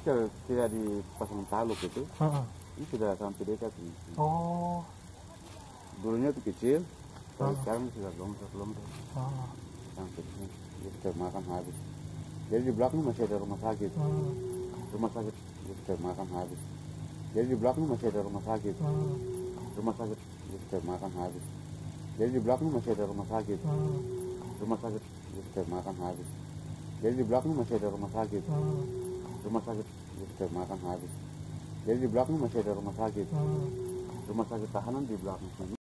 kalau tidak dipasang taluk itu, ini sudah sampai dekat ini. Oh. Dulunya itu kecil, tapi sekarang sudah longsor. Sampai sini, jadi termakan habis. Jadi di belakang masih ada rumah sakit. Rumah sakit jadi termakan habis. Jadi di belakang masih ada rumah sakit. Rumah sakit jadi termakan habis. Jadi di belakang masih ada rumah sakit. Rumah sakit jadi termakan habis. Jadi di belakang masih ada rumah sakit. Rumah sakit jadi termakan habis. Jadi di belakang masih ada rumah sakit. Rumah sakit tahanan di belakang sini.